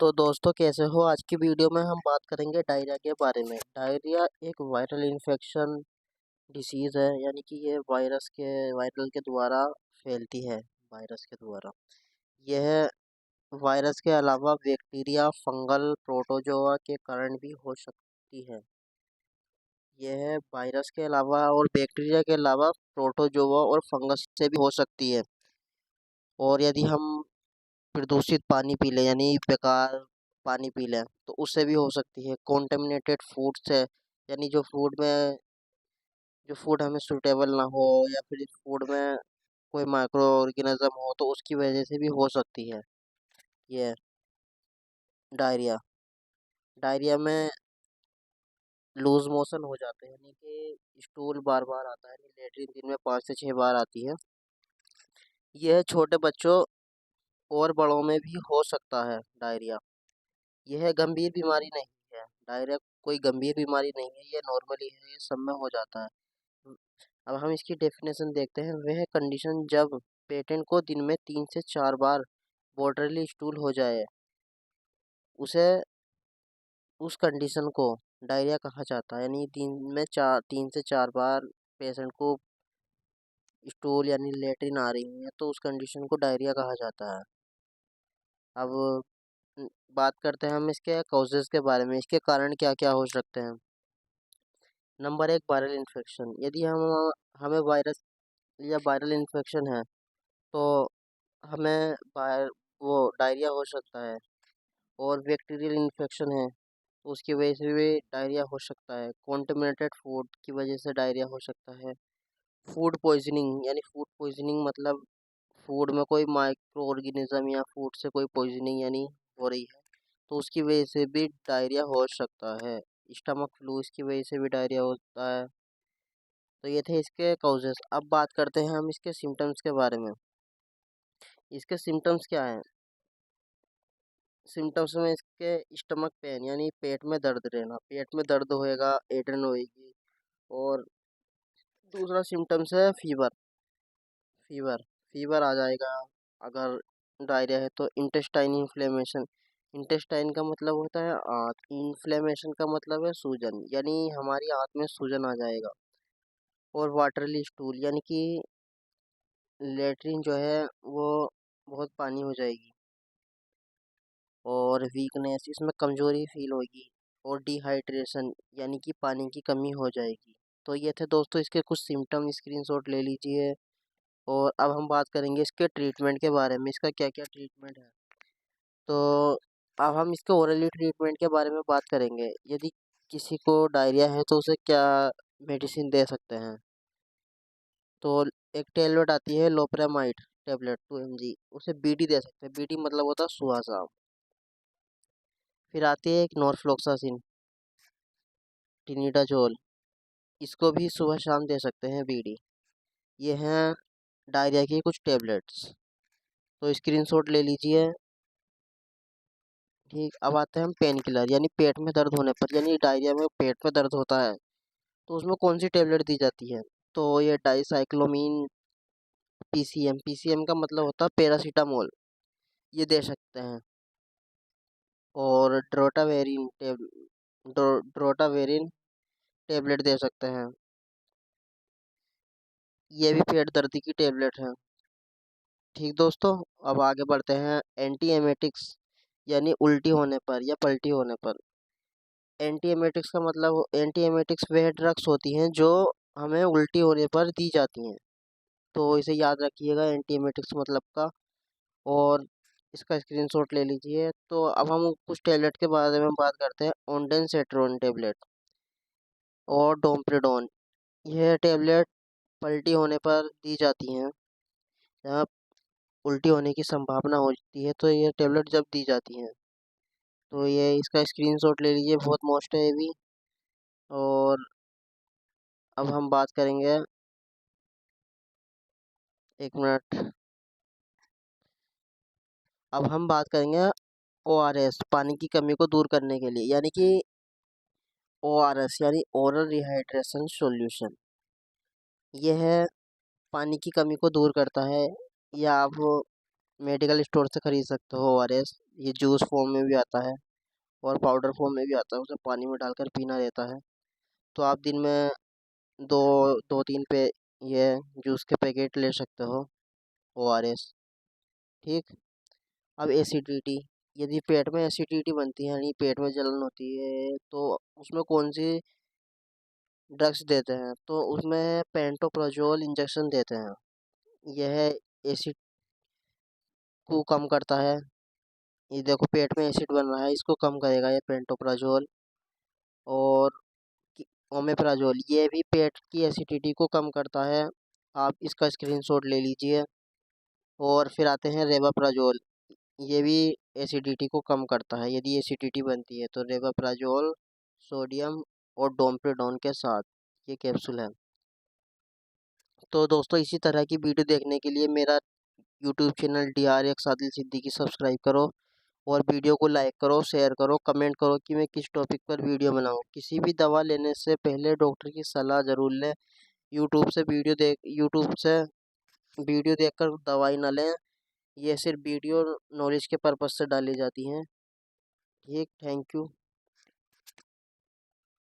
तो दोस्तों कैसे हो। आज की वीडियो में हम बात करेंगे डायरिया के बारे में। डायरिया एक वायरल इन्फेक्शन डिसीज़ है, यानी कि ये वायरल के द्वारा फैलती है। वायरस के द्वारा यह वायरस के अलावा बैक्टीरिया, फंगल, प्रोटोजोआ के कारण भी हो सकती है। यह वायरस के अलावा और बैक्टीरिया के अलावा प्रोटोजोआ और फंगस से भी हो सकती है। और यदि हम प्रदूषित पानी पी लें, यानी बेकार पानी पी लें, तो उससे भी हो सकती है। कॉन्टेमिनेटेड फूड से, यानी जो फूड हमें सूटेबल ना हो, या फिर फूड में कोई माइक्रो ऑर्गेनिज्म हो, तो उसकी वजह से भी हो सकती है ये डायरिया। डायरिया में लूज मोशन हो जाते हैं, यानी कि स्टूल बार बार आता है। लेटरिन दिन में 5 से 6 बार आती है। यह छोटे बच्चों और बड़ों में भी हो सकता है डायरिया। यह गंभीर बीमारी नहीं है। डायरिया कोई गंभीर बीमारी नहीं है, ये नॉर्मली है, ये सब में हो जाता है। अब हम इसकी डेफिनेशन देखते हैं। वह कंडीशन जब पेशेंट को दिन में 3 से 4 बार बॉर्डरली स्टूल हो जाए, उसे उस कंडीशन को डायरिया कहा जाता है। यानी दिन में 3 से 4 बार पेशेंट को स्टूल यानी लेटरिन आ रही है, तो उस कंडीशन को डायरिया कहा जाता है। अब बात करते हैं हम इसके कॉजेज़ के बारे में। इसके कारण क्या क्या हो सकते हैं। Number 1, viral infection. यदि हमें वायरस या वायरल इन्फेक्शन है, तो हमें वो डायरिया हो सकता है। और बैक्टीरियल इन्फेक्शन है, तो उसकी वजह से भी डायरिया हो सकता है। कॉन्टेमिनेटेड फूड की वजह से डायरिया हो सकता है। फूड पॉइजनिंग, यानी फूड पॉइजनिंग मतलब फूड में कोई माइक्रो ऑर्गेनिज्म या फूड से कोई पॉइजनिंग यानी हो रही है, तो उसकी वजह से भी डायरिया हो सकता है। स्टमक फ्लू, इसकी वजह से भी डायरिया होता है। तो ये थे इसके कॉजेस। अब बात करते हैं हम इसके सिम्टम्स के बारे में। इसके सिम्टम्स क्या हैं। सिम्टम्स में इसके स्टमक पेन, यानी पेट में दर्द रहना, पेट में दर्द होएगा, एडन होएगी। और दूसरा सिम्टम्स है फीवर। फीवर फीवर आ जाएगा अगर डायरिया है। तो इंटेस्टाइन इन्फ्लेमेशन। इंटेस्टाइन का मतलब होता है आंत, इन्फ्लेमेशन का मतलब है सूजन, यानी हमारी आंत में सूजन आ जाएगा। और वाटरली स्टूल, यानी कि लेटरिन जो है वो बहुत पानी हो जाएगी। और वीकनेस, इसमें कमजोरी फील होगी। और डिहाइड्रेशन, यानी कि पानी की कमी हो जाएगी। तो ये थे दोस्तों इसके कुछ सिम्टम, स्क्रीनशॉट ले लीजिए। और अब हम बात करेंगे इसके ट्रीटमेंट के बारे में। इसका क्या क्या ट्रीटमेंट है। तो अब हम इसके ओरली ट्रीटमेंट के बारे में बात करेंगे। यदि किसी को डायरिया है तो उसे क्या मेडिसिन दे सकते हैं। तो एक टेबलेट आती है लोपेरामाइड टेबलेट 2 mg, उसे बीडी दे सकते हैं। बीडी मतलब होता है सुहासा। फिर आती है एक नॉरफ्लोक्सासिन, टिनिडाजोल, इसको भी सुबह शाम दे सकते हैं बीडी। ये हैं डायरिया की कुछ टेबलेट्स। तो स्क्रीनशॉट ले लीजिए। ठीक, अब आते हैं हम पेन किलर, यानी पेट में दर्द होने पर, यानी डायरिया में पेट में दर्द होता है, तो उसमें कौन सी टेबलेट दी जाती है। तो ये डाइसाइक्लोमीन, पीसीएम, पीसीएम का मतलब होता है पैरासीटामोल, ये दे सकते हैं। और ड्रोटावेरिन टेबलेट दे सकते हैं। ये भी पेट दर्द की टेबलेट है। ठीक दोस्तों, अब आगे बढ़ते हैं। एंटी एमेटिक्स, यानी उल्टी होने पर या पलटी होने पर। एंटी एमेटिक्स का मतलब, एंटी एमेटिक्स वह ड्रग्स होती हैं जो हमें उल्टी होने पर दी जाती हैं। तो इसे याद रखिएगा एंटी एमेटिक्स मतलब का। और इसका स्क्रीनशॉट ले लीजिए। तो अब हम कुछ टैबलेट के बारे में बात करते हैं। ओंडेनसेट्रोन टेबलेट और डोम्पेडोन, यह टेबलेट पलटी होने पर दी जाती हैं। जहाँ उल्टी होने की संभावना होती है, तो ये टेबलेट जब दी जाती हैं, तो ये इसका स्क्रीनशॉट ले लीजिए, बहुत मोस्ट है ये भी। और अब हम बात करेंगे, एक मिनट, अब हम बात करेंगे ओआरएस, पानी की कमी को दूर करने के लिए, यानी कि ओआरएस यानी ओरल रिहाइड्रेशन सॉल्यूशन। यह पानी की कमी को दूर करता है, या आप मेडिकल स्टोर से खरीद सकते हो ओआरएस। ये जूस फॉर्म में भी आता है और पाउडर फॉर्म में भी आता है, उसे पानी में डालकर पीना रहता है। तो आप दिन में दो दो तीन पे ये जूस के पैकेट ले सकते हो, ORS। ठीक। अब एसिडिटी, यदि पेट में एसिडिटी बनती है यानी पेट में जलन होती है तो उसमें कौन सी ड्रग्स देते हैं, तो उसमें पेंटोप्राजोल इंजेक्शन देते हैं। यह एसिड को कम करता है। ये देखो पेट में एसिड बन रहा है, इसको कम करेगा ये पेंटोप्राजोल। और ओमेप्राजोल, ये भी पेट की एसिडिटी को कम करता है। आप इसका स्क्रीनशॉट ले लीजिए। और फिर आते हैं रेवाप्राजोल, ये भी एसिडिटी को कम करता है यदि एसिडिटी बनती है, तो रेवाप्राजोल सोडियम और डोम्पेडोन के साथ ये कैप्सूल है। तो दोस्तों इसी तरह की वीडियो देखने के लिए मेरा YouTube channel DR Sadil Siddiqui subscribe करो और वीडियो को लाइक करो, शेयर करो, कमेंट करो कि मैं किस टॉपिक पर वीडियो बनाऊं। किसी भी दवा लेने से पहले डॉक्टर की सलाह ज़रूर लें। यूट्यूब से वीडियो देखकर दवाई ना लें। ये सिर्फ वीडियो नॉलेज के पर्पज़ से डाली जाती हैं। ठीक, थैंक यू।